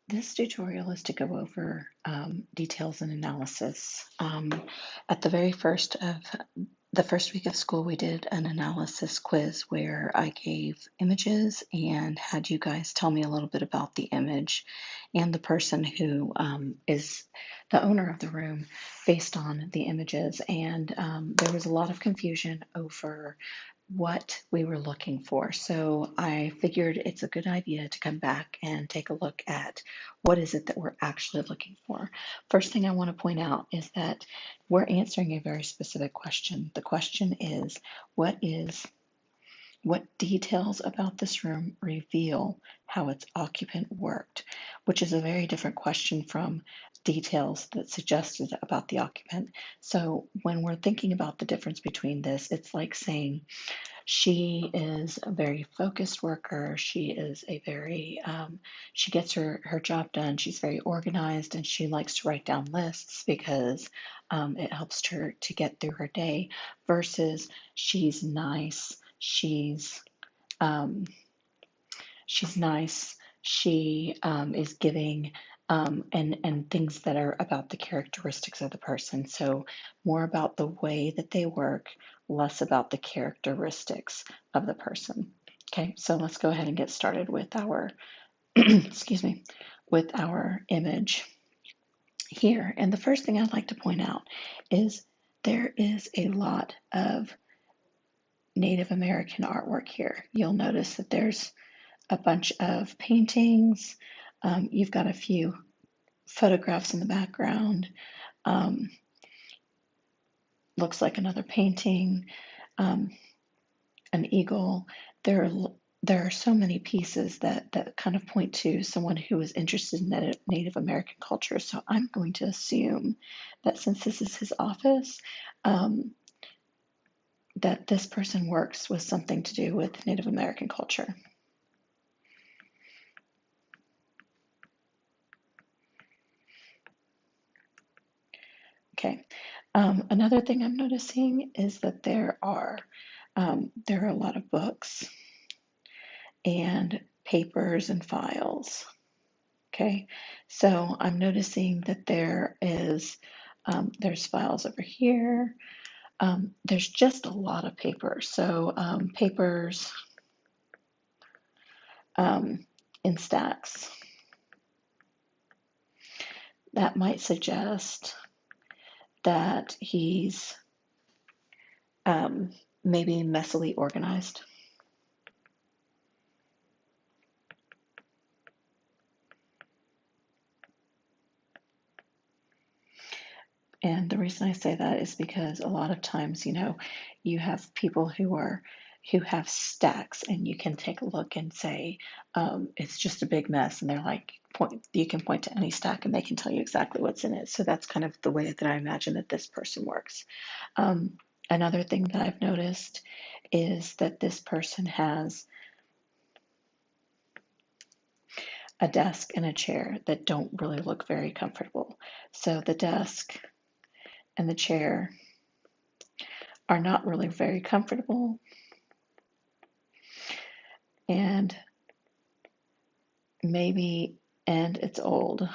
This tutorial is to go over details and analysis. At the very first of the first week of school, we did an analysis quiz where I gave images and had you guys tell me a little bit about the image and the person who is the owner of the room based on the images. And there was a lot of confusion over what we were looking for. So I figured it's a good idea to come back and take a look at what is it that we're actually looking for. First thing I want to point out is that we're answering a very specific question. The question is, what details about this room reveal how its occupant worked, which is a very different question from details that suggested about the occupant. So when we're thinking about the difference between this, it's like saying, she is a very focused worker. She is a very, she gets her job done. She's very organized and she likes to write down lists because it helps her to get through her day versus she's nice. Um, she's nice. She is giving and things that are about the characteristics of the person. So more about the way that they work, less about the characteristics of the person. Okay, so let's go ahead and get started with our excuse me, with our image here. And the first thing I'd like to point out is there is a lot of Native American artwork here. You'll notice that there's a bunch of paintings. You've got a few photographs in the background. Um, looks like another painting, um, an eagle. There are so many pieces that kind of point to someone who is interested in Native American culture. So I'm going to assume that since this is his office, um, that this person works with something to do with Native American culture. Okay. Another thing I'm noticing is that there are a lot of books and papers and files. Okay, so I'm noticing that there's files over here. There's just a lot of paper. So papers in stacks. That might suggest that he's maybe messily organized. And the reason I say that is because a lot of times, you have people who have stacks, and you can take a look and say it's just a big mess, and they're like, you can point to any stack and they can tell you exactly what's in it. So that's kind of the way that I imagine that this person works. Another thing that I've noticed is that this person has a desk and a chair that don't really look very comfortable. So the desk and the chair are not really very comfortable, and it's old.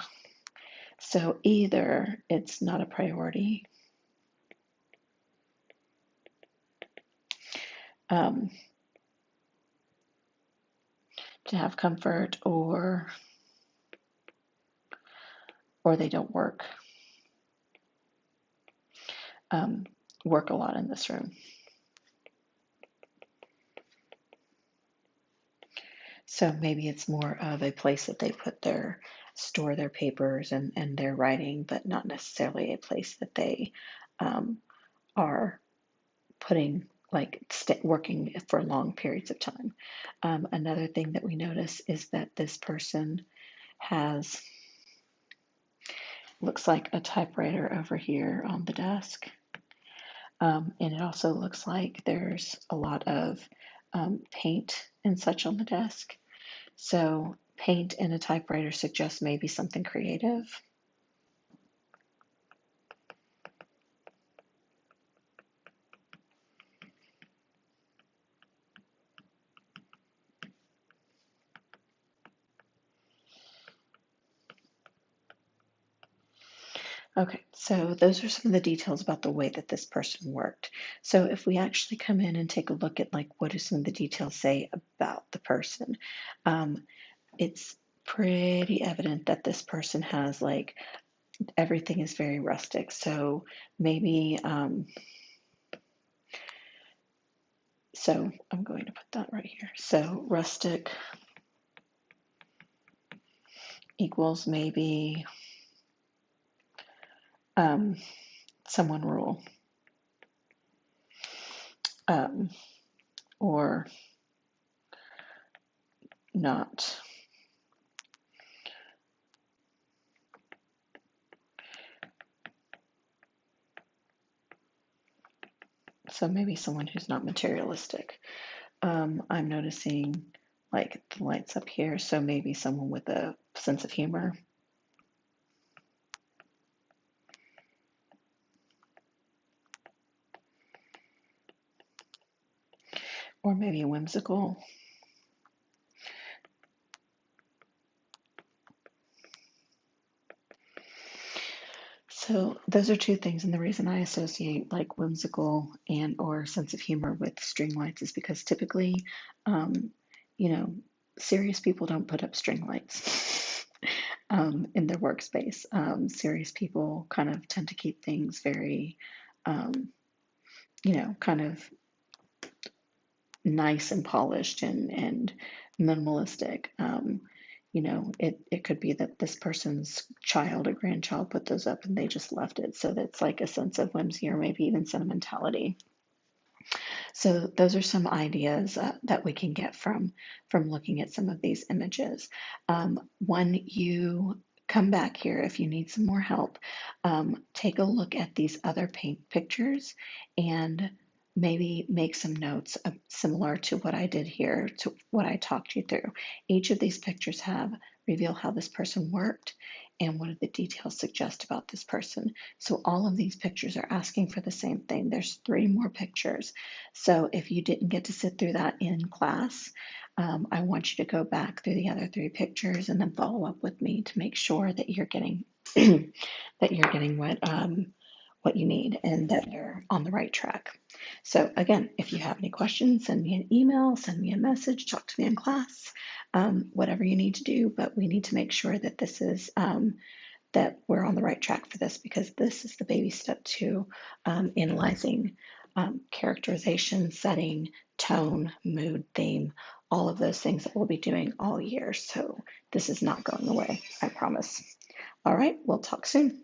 So either it's not a priority, um, to have comfort, or they don't work a lot in this room. So maybe it's more of a place that they store their papers and their writing, but not necessarily a place that they are putting working for long periods of time. Another thing that we notice is that this person looks like a typewriter over here on the desk. And it also looks like there's a lot of paint and such on the desk. So paint and a typewriter suggests maybe something creative. Okay, so those are some of the details about the way that this person worked. So if we actually come in and take a look at like what do some of the details say about the person, um, it's pretty evident that this person has like everything is very rustic. So maybe, so I'm going to put that right here. So rustic equals maybe um, someone rural, um, or not. So maybe someone who's not materialistic. I'm noticing like the lights up here, so maybe someone with a sense of humor, or maybe whimsical. So those are two things, and the reason I associate like whimsical and or sense of humor with string lights is because typically, um, you know, serious people don't put up string lights in their workspace. Serious people kind of tend to keep things very, um, kind of nice and polished and minimalistic. It could be that this person's child or grandchild put those up and they just left it. So that's like a sense of whimsy or maybe even sentimentality. So those are some ideas that we can get from looking at some of these images. When you come back here, if you need some more help, take a look at these other paint pictures and maybe make some notes similar to what I did here, to what I talked you through. Each of these pictures have reveal how this person worked and what do the details suggest about this person. So all of these pictures are asking for the same thing. There's 3 more pictures. So if you didn't get to sit through that in class, I want you to go back through the other 3 pictures and then follow up with me to make sure that you're getting that you're getting what you need and that you're on the right track. So again, if you have any questions, send me an email, send me a message, talk to me in class, whatever you need to do. But we need to make sure that this is that we're on the right track for this because this is the baby step to analyzing characterization, setting, tone, mood, theme, all of those things that we'll be doing all year. So this is not going away, I promise. All right, we'll talk soon.